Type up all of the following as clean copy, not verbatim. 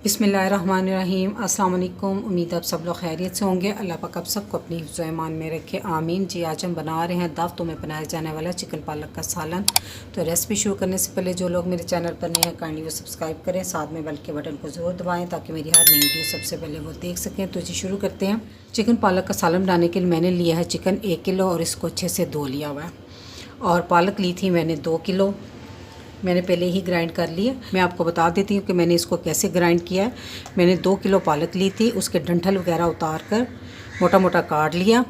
बिस्मिल्लाहिर्रहमानिर्रहीम। अस्सलाम वालेकुम। उम्मीद आप सब लोग खैरियत से होंगे। अल्लाह पाक आप सबको अपनी हिफ्ज़ ईमान में रखे, आमीन। जी आज हम बना रहे हैं दावतों में बनाया जाने वाला चिकन पालक का सालन। तो रेसिपी शुरू करने से पहले जो लोग मेरे चैनल पर नए हैं काइंडली वो सब्सक्राइब करें, साथ में बेल के बटन को ज़रूर दबाएँ ताकि मेरी हर नई वीडियो सबसे पहले वो देख सकें। तो जी शुरू करते हैं। चिकन पालक का सालन बनाने के लिए मैंने लिया है चिकन 1 किलो और इसको अच्छे से धो लिया हुआ है। और पालक ली थी मैंने 2 किलो, मैंने पहले ही ग्राइंड कर लिया। मैं आपको बता देती हूँ कि मैंने इसको कैसे ग्राइंड किया है। मैंने 2 किलो पालक ली थी, उसके डंठल वगैरह उतार कर मोटा मोटा काट लिया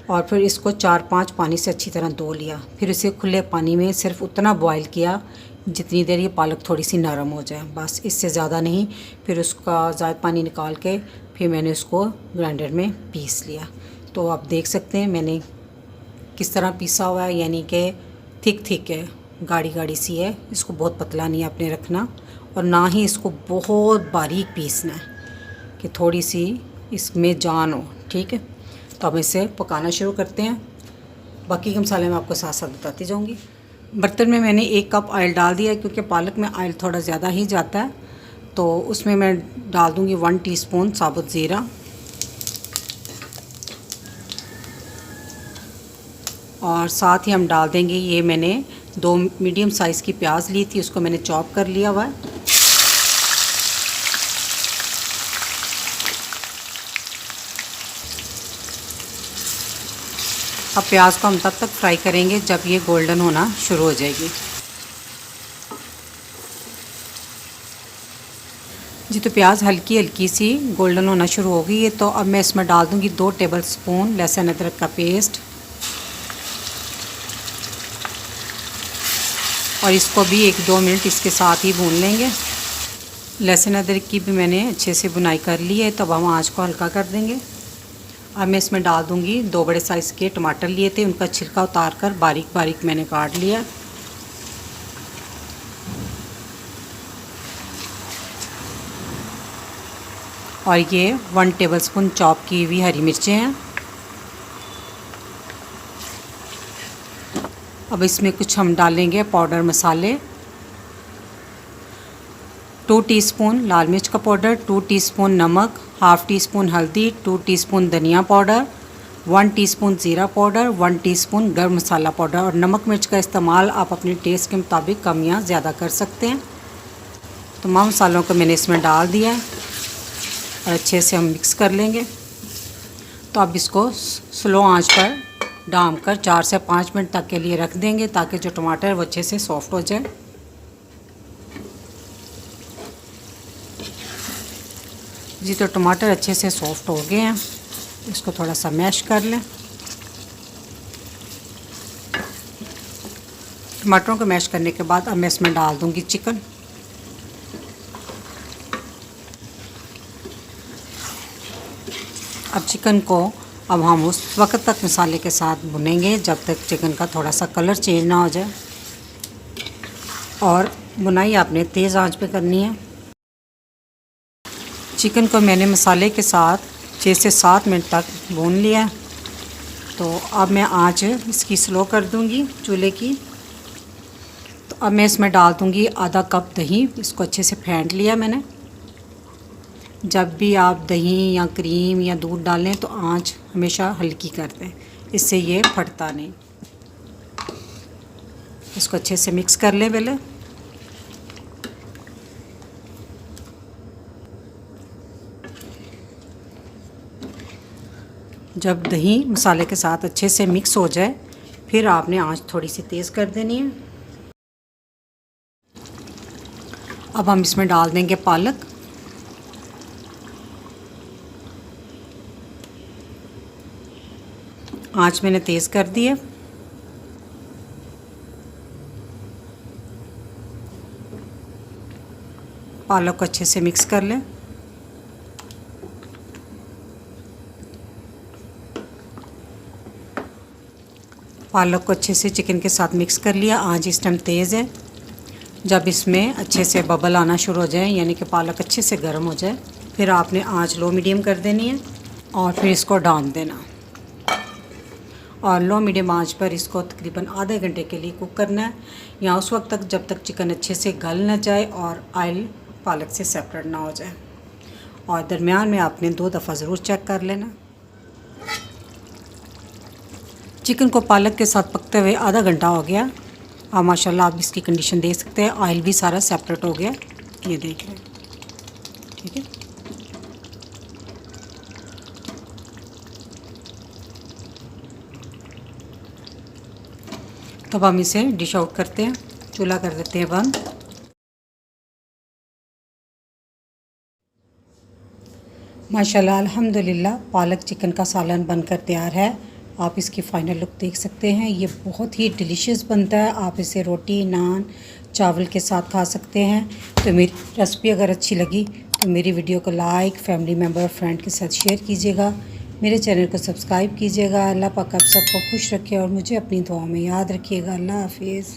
और फिर इसको 4-5 पानी से अच्छी तरह धो लिया। फिर इसे खुले पानी में सिर्फ उतना बॉईल किया जितनी देर ये पालक थोड़ी सी नरम हो जाए, बस इससे ज़्यादा नहीं। फिर उसका ज़्यादा पानी निकाल के फिर मैंने उसको ग्राइंडर में पीस लिया। तो आप देख सकते हैं मैंने किस तरह पीसा हुआ है, यानी कि थिक है, गाढ़ी गाढ़ी सी है। इसको बहुत पतला नहीं आपने रखना और ना ही इसको बहुत बारीक पीसना है कि थोड़ी सी इसमें जान हो, ठीक है। तो अब इसे पकाना शुरू करते हैं। बाकी के मसाले मैं आपको साथ साथ बताती जाऊंगी। बर्तन में मैंने 1 कप ऑयल डाल दिया है क्योंकि पालक में ऑयल थोड़ा ज़्यादा ही जाता है। तो उसमें मैं डाल दूँगी 1 टीस्पून साबुत ज़ीरा और साथ ही हम डाल देंगे, ये मैंने 2 मीडियम साइज़ की प्याज ली थी, उसको मैंने चॉप कर लिया हुआ है। अब प्याज को हम तब तक फ्राई करेंगे जब ये गोल्डन होना शुरू हो जाएगी। जी तो प्याज हल्की हल्की सी गोल्डन होना शुरू हो गई है। तो अब मैं इसमें डाल दूँगी 2 टेबलस्पून लहसुन अदरक का पेस्ट और इसको भी 1-2 मिनट इसके साथ ही भून लेंगे। लहसुन अदरक की भी मैंने अच्छे से भुनाई कर ली है। तब हम आँच को हल्का कर देंगे। अब मैं इसमें डाल दूँगी 2 बड़े साइज़ के टमाटर लिए थे, उनका छिलका उतार कर बारीक बारीक मैंने काट लिया। और ये 1 टेबलस्पून चॉप की हुई हरी मिर्चें हैं। अब इसमें कुछ हम डालेंगे पाउडर मसाले। 2 टीस्पून लाल मिर्च का पाउडर, 2 टीस्पून नमक, हाफ़ टीस्पून हल्दी, 2 टीस्पून धनिया पाउडर, 1 टीस्पून ज़ीरा पाउडर, 1 टीस्पून गरम मसाला पाउडर। और नमक मिर्च का इस्तेमाल आप अपने टेस्ट के मुताबिक कम या ज़्यादा कर सकते हैं। तमाम मसालों को मैंने इसमें डाल दिया है और अच्छे से हम मिक्स कर लेंगे। तो अब इसको स्लो आंच पर डाम कर 4 से 5 मिनट तक के लिए रख देंगे ताकि जो टमाटर है वो अच्छे से सॉफ्ट हो जाए। जी तो टमाटर अच्छे से सॉफ्ट हो गए हैं, इसको थोड़ा सा मैश कर लें। टमाटरों को मैश करने के बाद अब मैं इसमें डाल दूंगी चिकन। अब चिकन को अब हम उस वक्त तक मसाले के साथ भुनेंगे जब तक चिकन का थोड़ा सा कलर चेंज ना हो जाए। और भुनाई आपने तेज़ आंच पे करनी है। चिकन को मैंने मसाले के साथ 6 से 7 मिनट तक भून लिया। तो अब मैं आंच इसकी स्लो कर दूंगी चूल्हे की। तो अब मैं इसमें डाल दूंगी आधा कप दही, इसको अच्छे से फेंट लिया मैंने। जब भी आप दही या क्रीम या दूध डालें तो आंच हमेशा हल्की कर दें, इससे ये फटता नहीं। इसको अच्छे से मिक्स कर लें पहले। जब दही मसाले के साथ अच्छे से मिक्स हो जाए फिर आपने आंच थोड़ी सी तेज़ कर देनी है। अब हम इसमें डाल देंगे पालक। आंच मैंने तेज़ कर दी है। पालक को अच्छे से मिक्स कर लें। पालक को अच्छे से चिकन के साथ मिक्स कर लिया। आंच इस टाइम तेज़ है। जब इसमें अच्छे से बबल आना शुरू हो जाए, यानी कि पालक अच्छे से गर्म हो जाए, फिर आपने आंच लो मीडियम कर देनी है और फिर इसको ढाँप देना। और लो मीडियम आंच पर इसको तकरीबन आधे घंटे के लिए कुक करना है, या उस वक्त तक जब तक चिकन अच्छे से गल ना जाए और ऑयल पालक से सेपरेट ना हो जाए। और दरमियान में आपने 2 दफ़ा ज़रूर चेक कर लेना। चिकन को पालक के साथ पकते हुए आधा घंटा हो गया। और माशाल्लाह आप इसकी कंडीशन देख सकते हैं, ऑयल भी सारा सेपरेट हो गया, ये देख रहे हैं। ठीक है, तब हम इसे डिश आउट करते हैं, चूल्हा कर देते हैं बंद। माशाल्लाह अल्हम्दुलिल्लाह पालक चिकन का सालन बनकर तैयार है। आप इसकी फ़ाइनल लुक देख सकते हैं, ये बहुत ही डिलीशियस बनता है। आप इसे रोटी, नान, चावल के साथ खा सकते हैं। तो मेरी रेसिपी अगर अच्छी लगी तो मेरी वीडियो को लाइक, फैमिली मेम्बर, फ्रेंड के साथ शेयर कीजिएगा। मेरे चैनल को सब्सक्राइब कीजिएगा। अल्लाह पाक आप सबको खुश रखे और मुझे अपनी दुआओं में याद रखिएगा। अल्लाह हाफिज़।